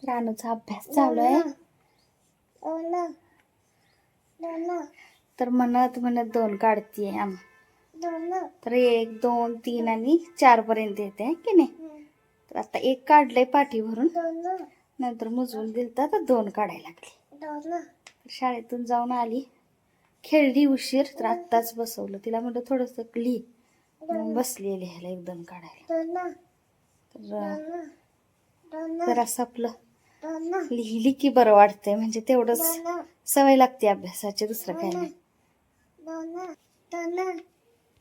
रानूचा अभ्यास चालू आहे. तर म्हणत म्हणत 2 काढतीये तर 1 2 3 आणि 4 पर्यंत येते आहे की नाही. तर आता 1 काढलंय पाठी भरून, नंतर मुजवून दिलता तर 2 काढायला लागले. शाळेतून जाऊन आली, खेळली उशीर, तर आत्ताच बसवलं तिला. म्हटलं थोडंसं लिही, मग बसली लिहायला 1 2 काढायला. तर जरासं आपलं लिहिली की बरं वाटतंय, म्हणजे तेवढंच सवय लागते अभ्यासाची, दुसरं काय नाही.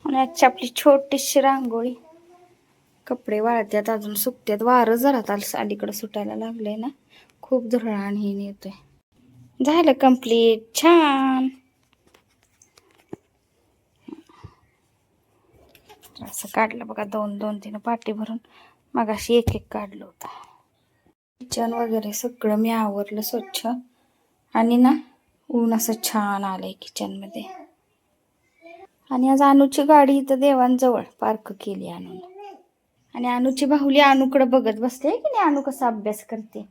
आणि आजची आपली छोटीशी रांगोळी. कपडे वाळत्यात, अजून सुकत्यात. वारं जरा अलीकडं सुटायला लागलंय ना, खूप धुरळा आणि हे येतोय. झालं कंप्लीट. छान असं काढलं बघा, 2 2 3 पाटी भरून. मगाशी 1 1 काढलं होतं. किचन वगैरे सगळं मी आवरलं स्वच्छ. आणि ना ऊन असं छान आलंय किचन मध्ये. आणि आज अनुची गाडी इथं देवांजवळ पार्क केली आणून. आणि अनुची बाहुली अनुकडे बघत बसते की नाही. अनु कसा अभ्यास करते.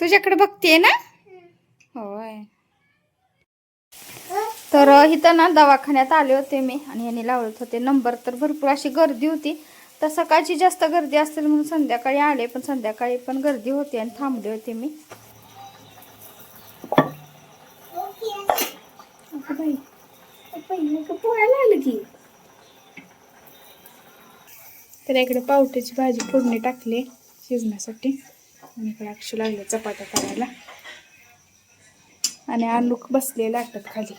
तुझ्याकडे बघतेय ना. होय. तर इथं ना दवाखान्यात आले होते मी, आणि यांनी लावत होते नंबर. तर भरपूर अशी गर्दी होती. तर सकाळची जास्त गर्दी असेल म्हणून संध्याकाळी आले, पण संध्याकाळी पण गर्दी होती आणि थांबले होते मी. तर इकडे पावट्याची भाजी फोडणी टाकली शिजण्यासाठी, आणि इकडे अक्षू लागले चपात्या करायला, आणि अनुक बसले लाटत खाली.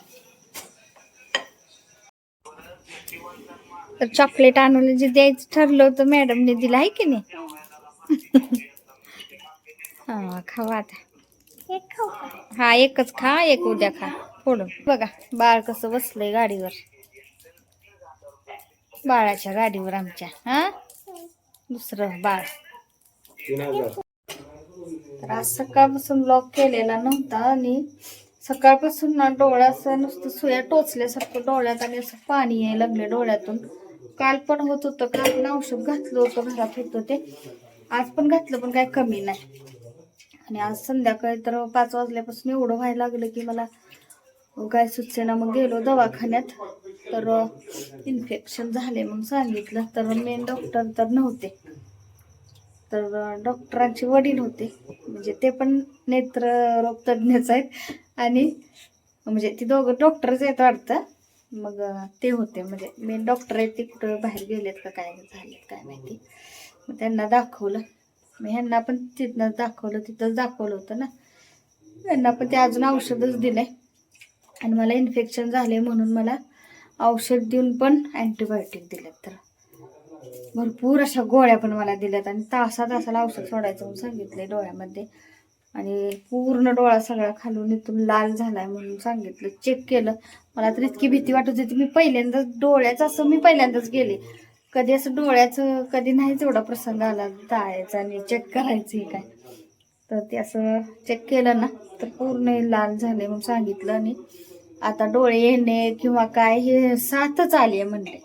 तर चॉकलेट आणून जे द्यायचं ठरलं होतं मॅडमने दिलं आहे की नाही. हा खावा आता. हा एकच खा, 1 उद्या खा फोडून. बघा बाळ कसं बसलंय गाडीवर, बाळाच्या गाडीवर आमच्या. हा दुसरं बाळ. तर आज सकाळपासून लॉक केलेला नव्हता, आणि सकाळपासून ना डोळा असं नुसतं सुया टोचल्यासारखं डोळ्यात, आणि असं पाणी यायला लागले डोळ्यातून. काल पण होत होतं, काल पण औषध घातलं होतं, घरात होतं ते. आज पण घातलं, पण काय कमी नाही. आणि आज संध्याकाळी तर 5 वाजल्यापासून एवढं व्हायला लागलं की मला काय सुचेना. मग गेलो दवाखान्यात, तर इन्फेक्शन झाले म्हणून सांगितलं. तर मेन डॉक्टर तर नव्हते, तर डॉक्टरांचे वडील होते, म्हणजे ते पण नेत्र रोग तज्ञच आहेत, आणि म्हणजे ती दोघं डॉक्टरच आहेत वाटतं. मग ते होते, म्हणजे मेन डॉक्टर आहेत ते कुठं बाहेर गेलेत का काय झालेत काय माहिती. मग त्यांना दाखवलं. मग ह्यांना पण तिथनंच दाखवलं, तिथंच दाखवलं होतं ना. त्यांना पण ते अजून औषधच दिलंय, आणि मला इन्फेक्शन झाले म्हणून मला औषध देऊन पण अँटीबायोटिक दिलेत. तर भरपूर अशा गोळ्या पण मला दिल्यात, आणि तासाला औषध सोडायचं म्हणून सांगितलंय डोळ्यामध्ये. आणि पूर्ण डोळा सगळा खालून इथून लाल झालाय म्हणून सांगितलं. चेक केलं, मला तर इतकी भीती वाटत होती. मी पहिल्यांदाच गेले. कधी असं डोळ्याचं कधी नाहीच एवढा प्रसंग आला जायचा आणि चेक करायचं काय. तर ते असं चेक केलं ना, तर पूर्ण लाल झाले म्हणून सांगितलं. आणि आता डोळे येणे किंवा काय हे 7च आली आहे म्हणले.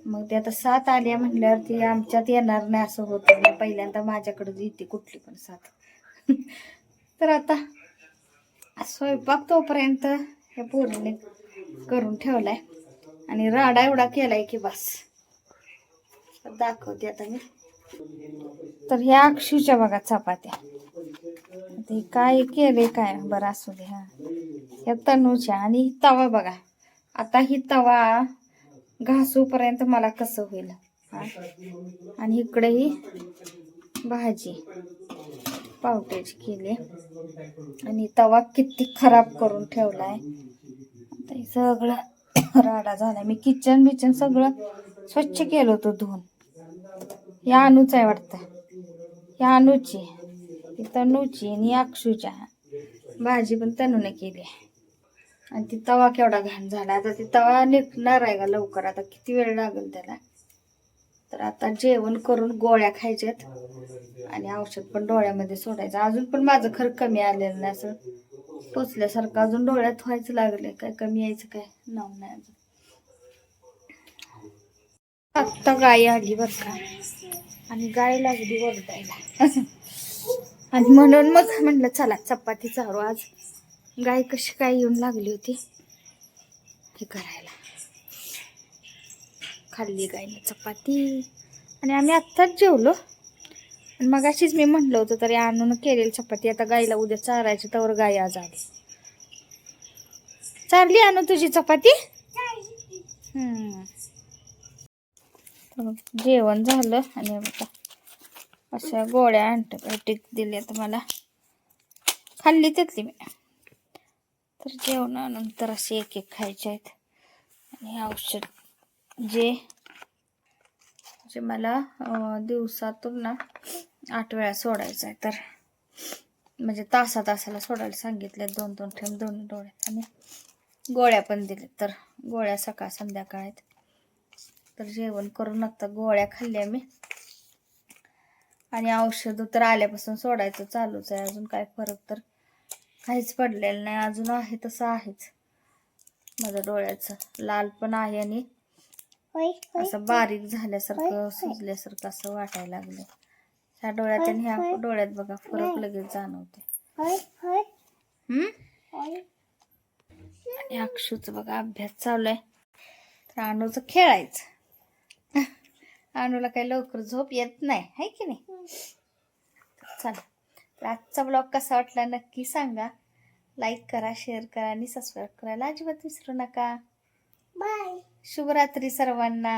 मग ते आता 7 आली आहे म्हणल्यावरती आमच्यात येणार नाही असं होतं. पहिल्यांदा माझ्याकडे येते कुठली पण 7. तर आता स्वयंपाक तोपर्यंत ह्या पोरीने करून ठेवलाय, आणि राडा एवढा केलाय की बस. दाखवते आता मी. तर ह्या अक्षूच्या बघा चपात्या, ते काय केले काय बरं असू दे. ह्या तनूच्या. आणि तवा बघा, आता ही तवा घासूपर्यंत मला कसं होईल. आणि इकडे ही भाजी पावट्याची केली, आणि तवा किती खराब करून ठेवलाय. आता सगळं राडा झालाय. मी किचन सगळं स्वच्छ केलं होतं धुवून. या अनुचा आहे वाटतं, या अनुची, ही तनूची, आणि अक्षूच्या. भाजी पण तनूने केली. आणि ती तवा केवढा घाण झाला. आता ती तवा निघणार आहे का लवकर, आता किती वेळ लागेल त्याला. तर आता जेवण करून गोळ्या खायच्यात, आणि औषध पण डोळ्यामध्ये सोडायचं. अजून पण माझं खरं कमी आलेलं नाही, असं टोचल्यासारखं अजून डोळ्यात व्हायचं लागले. काय कमी यायचं काय नाव नाही अजून. आत्ता गाय आली बरं का. आणि गाय लागली ओरडायला. आणि म्हणून मग म्हणलं चला चपाती चारू. आज गाय कशी काय येऊन लागली होती हे करायला. खाल्ली गायने चपाती आणि आम्ही आत्ताच जेवलो. आणि मग अशीच मी म्हटलं होतं तरी आणून केलेली चपाती आता गायला उद्या चारायची, तर गाय आज आली. चारली आणू तुझी चपाती. जेवण झालं आणि आता अशा गोळ्या अँटीबायोटिक दिल्या तर मला खाल्ली त्यातली मी. तर जेवणानंतर असे एक एक खायचे आहेत. आणि औषध जे जे मला दिवसातून ना 8 वेळा सोडायचं आहे. तर म्हणजे तासाला सोडायला सांगितले. 2-2 थेंब दोन्ही डोळ्यात. आणि गोळ्या पण दिल्या. तर गोळ्या सकाळ संध्याकाळ आहेत. तर जेवण करून आता गोळ्या खाल्ल्या मी. आणि औषध तर आल्यापासून सोडायचं चालूच आहे. अजून काय फरक तर काहीच पडलेलं नाही. अजून आहे तसं आहेच. माझ्या डोळ्याचं लाल पण आहे आणि असं बारीक झाल्यासारखं सुजल्यासारखं असं वाटायला लागलं. ह्या डोळ्यात आणि ह्या डोळ्यात बघा फरक लगेच जाणवते. आणि अक्षूच बघा अभ्यास चालू आहे. तर अनुचं खेळायचं. अनुला काही लवकर झोप येत नाही, है की नाही. चला, तर आजचा ब्लॉग कसा वाटला नक्की सांगा. लाईक करा, शेअर करा आणि सबस्क्राईब करायला अजिबात विसरू नका. बाय. शुभरात्री सर्वांना.